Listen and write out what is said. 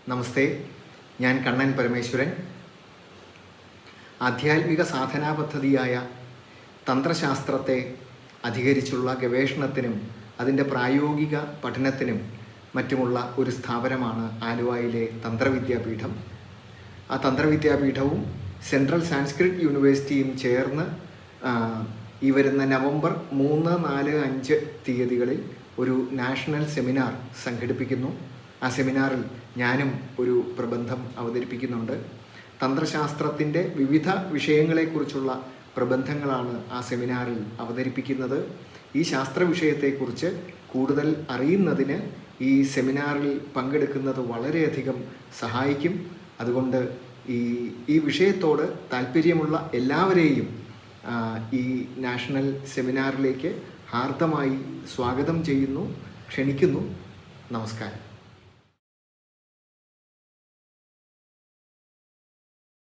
നമസ്തേ, ഞാൻ കണ്ണൻ പരമേശ്വരൻ. ആധ്യാത്മിക സാധനാ പദ്ധതിയായ തന്ത്രശാസ്ത്രത്തെ അധികരിച്ചുള്ള ഗവേഷണത്തിനും അതിൻ്റെ പ്രായോഗിക പഠനത്തിനും മറ്റുമുള്ള ഒരു സ്ഥാപനമാണ് ആലുവയിലെ തന്ത്രവിദ്യാപീഠം. ആ തന്ത്രവിദ്യാപീഠവും സെൻട്രൽ സാൻസ്ക്രിറ്റ് യൂണിവേഴ്സിറ്റിയും ചേർന്ന് ഈ വരുന്ന നവംബർ 3, 4, 5 തീയതികളിൽ ഒരു നാഷണൽ സെമിനാർ സംഘടിപ്പിക്കുന്നു. ആ സെമിനാറിൽ ഞാനും ഒരു പ്രബന്ധം അവതരിപ്പിക്കുന്നുണ്ട്. തന്ത്രശാസ്ത്രത്തിൻ്റെ വിവിധ വിഷയങ്ങളെക്കുറിച്ചുള്ള പ്രബന്ധങ്ങളാണ് ആ സെമിനാറിൽ അവതരിപ്പിക്കുന്നത്. ഈ ശാസ്ത്ര വിഷയത്തെക്കുറിച്ച് കൂടുതൽ അറിയുന്നതിന് ഈ സെമിനാറിൽ പങ്കെടുക്കുന്നത് വളരെയധികം സഹായിക്കും. അതുകൊണ്ട് ഈ വിഷയത്തോട് താല്പര്യമുള്ള എല്ലാവരെയും ഈ നാഷണൽ സെമിനാറിലേക്ക് ഹാർദമായി സ്വാഗതം ചെയ്യുന്നു, ക്ഷണിക്കുന്നു. നമസ്കാരം.